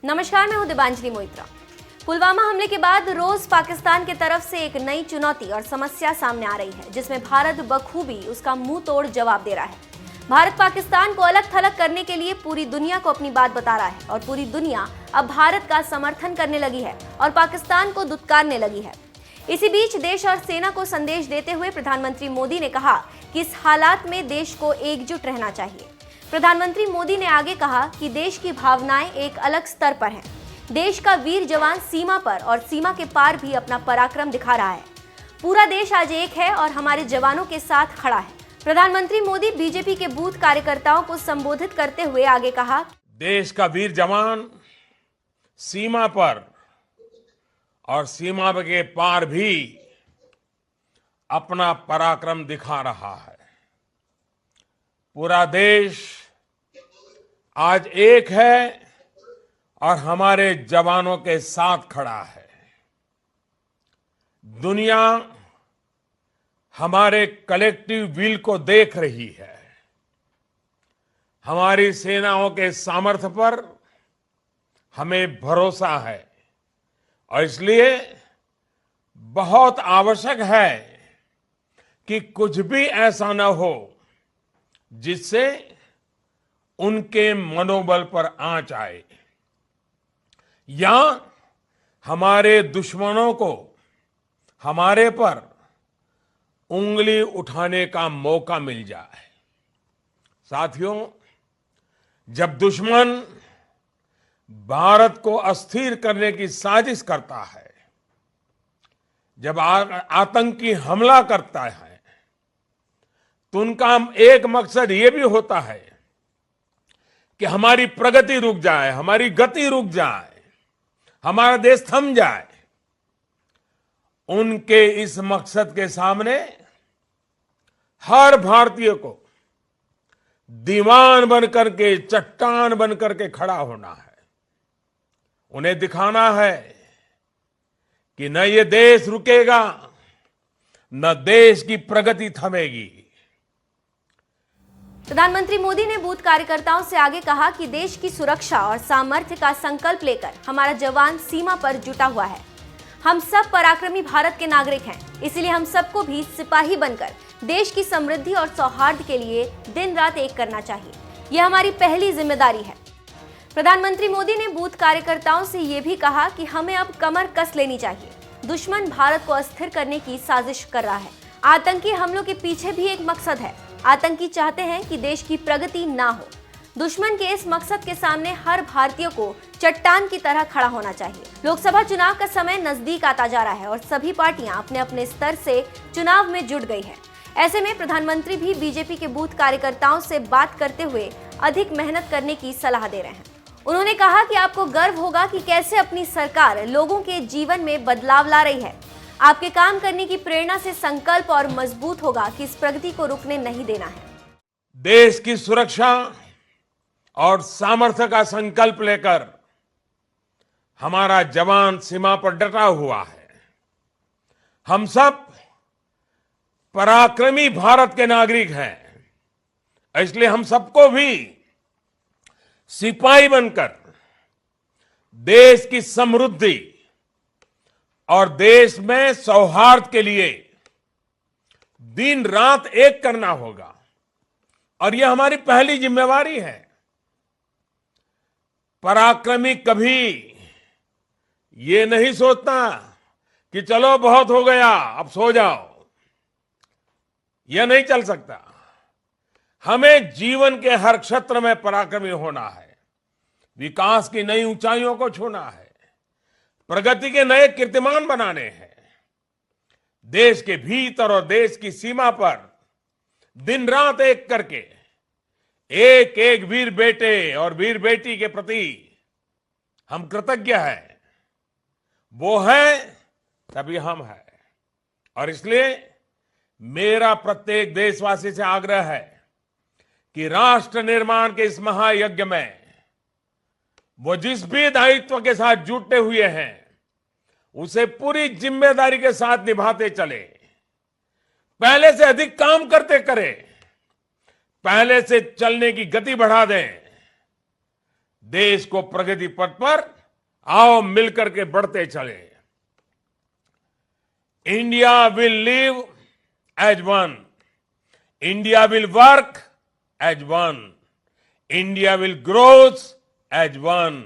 नमस्कार, मैं हूं दिबांजलि मोइत्रा। पुलवामा हमले के बाद रोज पाकिस्तान की तरफ से एक नई चुनौती और समस्या सामने आ रही है, जिसमें भारत बखूबी उसका मुंह तोड़ जवाब दे रहा है। भारत पाकिस्तान को अलग थलग करने के लिए पूरी दुनिया को अपनी बात बता रहा है और पूरी दुनिया अब भारत का समर्थन करने लगी है और पाकिस्तान को दुत्कारने लगी है। इसी बीच देश और सेना को संदेश देते हुए प्रधानमंत्री मोदी ने कहा कि इस हालात में देश को एकजुट रहना चाहिए। प्रधानमंत्री मोदी ने आगे कहा कि देश की भावनाएं एक अलग स्तर पर हैं। देश का वीर जवान सीमा पर और सीमा के पार भी अपना पराक्रम दिखा रहा है। पूरा देश आज एक है और हमारे जवानों के साथ खड़ा है। प्रधानमंत्री मोदी बीजेपी के बूथ कार्यकर्ताओं को संबोधित करते हुए आगे कहा, देश का वीर जवान सीमा पर और सीमा के पार भी अपना पराक्रम दिखा रहा है। पूरा देश आज एक है और हमारे जवानों के साथ खड़ा है। दुनिया हमारे कलेक्टिव विल को देख रही है। हमारी सेनाओं के सामर्थ्य पर हमें भरोसा है और इसलिए बहुत आवश्यक है कि कुछ भी ऐसा न हो जिससे उनके मनोबल पर आंच आए या हमारे दुश्मनों को हमारे पर उंगली उठाने का मौका मिल जाए। साथियों, जब दुश्मन भारत को अस्थिर करने की साजिश करता है, जब आतंकी हमला करता है, तो उनका एक मकसद ये भी होता है कि हमारी प्रगति रुक जाए, हमारी गति रुक जाए, हमारा देश थम जाए। उनके इस मकसद के सामने हर भारतीय को दीवान बनकर के, चट्टान बनकर के खड़ा होना है। उन्हें दिखाना है कि न ये देश रुकेगा, न देश की प्रगति थमेगी। प्रधानमंत्री मोदी ने बूथ कार्यकर्ताओं से आगे कहा कि देश की सुरक्षा और सामर्थ्य का संकल्प लेकर हमारा जवान सीमा पर जुटा हुआ है। हम सब पराक्रमी भारत के नागरिक हैं, इसलिए हम सबको भी सिपाही बनकर देश की समृद्धि और सौहार्द के लिए दिन रात एक करना चाहिए। यह हमारी पहली जिम्मेदारी है। प्रधानमंत्री मोदी ने बूथ कार्यकर्ताओं से यह भी कहा कि हमें अब कमर कस लेनी चाहिए। दुश्मन भारत को अस्थिर करने की साजिश कर रहा है। आतंकी हमलों के पीछे भी एक मकसद है। आतंकी चाहते हैं कि देश की प्रगति ना हो। दुश्मन के इस मकसद के सामने हर भारतीय को चट्टान की तरह खड़ा होना चाहिए। लोकसभा चुनाव का समय नजदीक आता जा रहा है और सभी पार्टियां अपने अपने स्तर से चुनाव में जुट गई है। ऐसे में प्रधानमंत्री भी बीजेपी के बूथ कार्यकर्ताओं से बात करते हुए अधिक मेहनत करने की सलाह दे रहे हैं। उन्होंने कहा कि आपको गर्व होगा कि कैसे अपनी सरकार लोगों के जीवन में बदलाव ला रही है। आपके काम करने की प्रेरणा से संकल्प और मजबूत होगा कि इस प्रगति को रुकने नहीं देना है। देश की सुरक्षा और सामर्थ्य का संकल्प लेकर हमारा जवान सीमा पर डटा हुआ है। हम सब पराक्रमी भारत के नागरिक हैं, इसलिए हम सबको भी सिपाही बनकर देश की समृद्धि और देश में सौहार्द के लिए दिन रात एक करना होगा और यह हमारी पहली जिम्मेवारी है। पराक्रमी कभी ये नहीं सोचता कि चलो बहुत हो गया, अब सो जाओ। यह नहीं चल सकता। हमें जीवन के हर क्षेत्र में पराक्रमी होना है। विकास की नई ऊंचाइयों को छूना है। प्रगति के नए कीर्तिमान बनाने हैं। देश के भीतर और देश की सीमा पर दिन रात एक करके एक एक वीर बेटे और वीर बेटी के प्रति हम कृतज्ञ हैं। वो है तभी हम हैं। और इसलिए मेरा प्रत्येक देशवासी से आग्रह है कि राष्ट्र निर्माण के इस महायज्ञ में वो जिस भी दायित्व के साथ जुटे हुए हैं उसे पूरी जिम्मेदारी के साथ निभाते चले। पहले से अधिक काम करते करें, पहले से चलने की गति बढ़ा दें, देश को प्रगति पथ पर आओ मिलकर के बढ़ते चले। India will live as one, India will work as one, India will growth as one,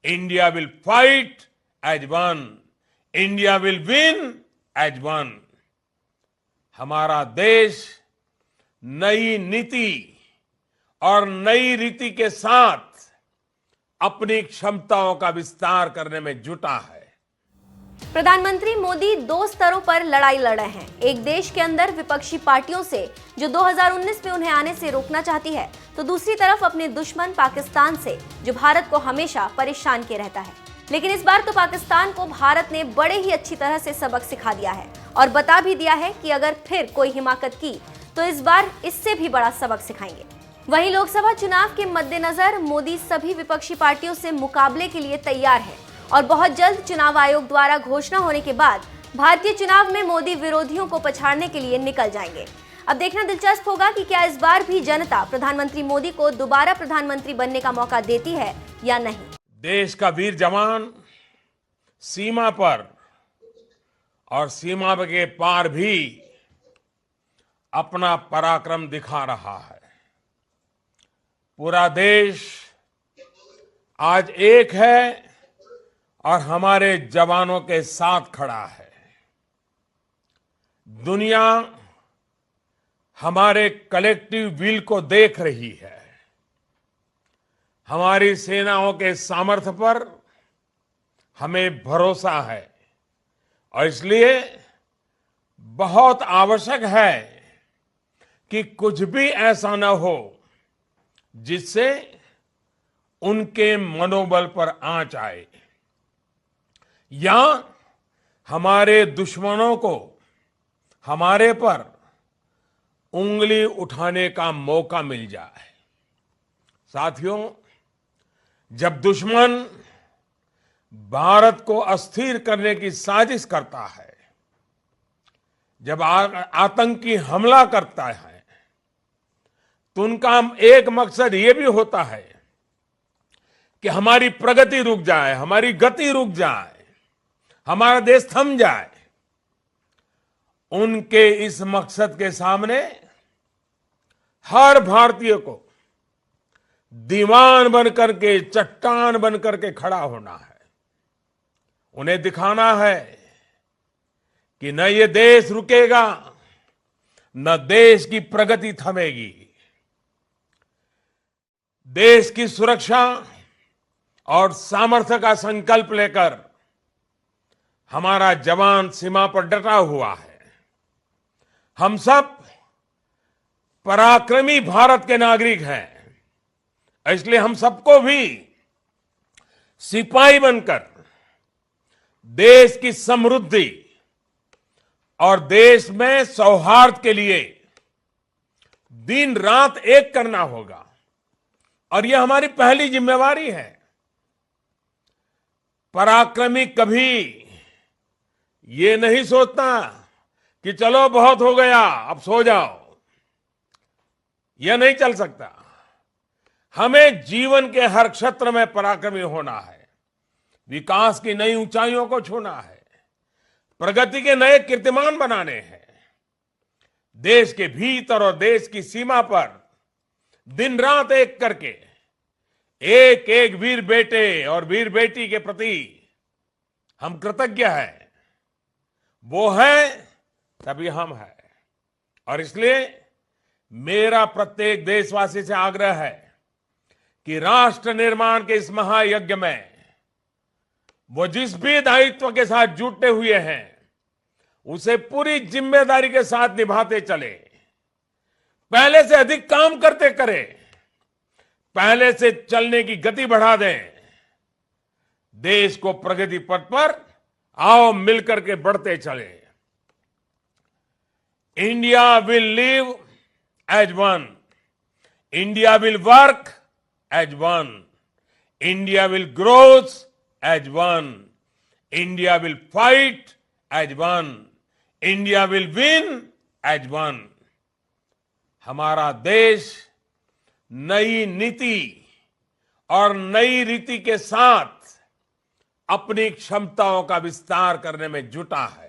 India will fight as one, India will win as one. हमारा देश नई नीति और नई रीति के साथ अपनी क्षमताओं का विस्तार करने में जुटा है। प्रधानमंत्री मोदी दो स्तरों पर लड़ाई लड़ रहे हैं। एक देश के अंदर विपक्षी पार्टियों से जो 2019 में उन्हें आने से रोकना चाहती है, तो दूसरी तरफ अपने दुश्मन पाकिस्तान से जो भारत को हमेशा परेशान किए रहता है। लेकिन इस बार तो पाकिस्तान को भारत ने बड़े ही अच्छी तरह से सबक सिखा दिया है और बता भी दिया है कि अगर फिर कोई हिमाकत की तो इस बार इससे भी बड़ा सबक सिखाएंगे। वहीं लोकसभा चुनाव के मद्देनजर मोदी सभी विपक्षी पार्टियों से मुकाबले के लिए तैयार है और बहुत जल्द चुनाव आयोग द्वारा घोषणा होने के बाद भारतीय चुनाव में मोदी विरोधियों को पछाड़ने के लिए निकल जाएंगे। अब देखना दिलचस्प होगा कि क्या इस बार भी जनता प्रधानमंत्री मोदी को दोबारा प्रधानमंत्री बनने का मौका देती है या नहीं। देश का वीर जवान सीमा पर और सीमा के पार भी अपना पराक्रम दिखा रहा है। पूरा देश आज एक है और हमारे जवानों के साथ खड़ा है। दुनिया हमारे कलेक्टिव विल को देख रही है। हमारी सेनाओं के सामर्थ्य पर हमें भरोसा है और इसलिए बहुत आवश्यक है कि कुछ भी ऐसा न हो जिससे उनके मनोबल पर आंच आए या हमारे दुश्मनों को हमारे पर उंगली उठाने का मौका मिल जाए। साथियों, जब दुश्मन भारत को अस्थिर करने की साजिश करता है, जब आतंकी हमला करता है, तो उनका एक मकसद ये भी होता है कि हमारी प्रगति रुक जाए, हमारी गति रुक जाए, हमारा देश थम जाए। उनके इस मकसद के सामने हर भारतीय को दीवान बनकर के, चट्टान बनकर के खड़ा होना है। उन्हें दिखाना है कि न ये देश रुकेगा, न देश की प्रगति थमेगी। देश की सुरक्षा और सामर्थ्य का संकल्प लेकर हमारा जवान सीमा पर डटा हुआ है। हम सब पराक्रमी भारत के नागरिक हैं, इसलिए हम सबको भी सिपाही बनकर देश की समृद्धि और देश में सौहार्द के लिए दिन रात एक करना होगा और यह हमारी पहली जिम्मेवारी है। पराक्रमी कभी ये नहीं सोचता कि चलो बहुत हो गया अब सो जाओ, यह नहीं चल सकता। हमें जीवन के हर क्षेत्र में पराक्रमी होना है, विकास की नई ऊंचाइयों को छूना है, प्रगति के नए कीर्तिमान बनाने हैं। देश के भीतर और देश की सीमा पर दिन रात एक करके एक एक वीर बेटे और वीर बेटी के प्रति हम कृतज्ञ हैं। वो है तभी हम हैं और इसलिए मेरा प्रत्येक देशवासी से आग्रह है कि राष्ट्र निर्माण के इस महायज्ञ में वो जिस भी दायित्व के साथ जुटे हुए हैं उसे पूरी जिम्मेदारी के साथ निभाते चले, पहले से अधिक काम करते करें, पहले से चलने की गति बढ़ा दें। देश को प्रगति पथ पर आओ मिलकर के बढ़ते चले। India will live as one, India will work as one, India will growth as one, India will fight as one, India will win as one. हमारा देश नई नीति और नई रीति के साथ अपनी क्षमताओं का विस्तार करने में जुटा है।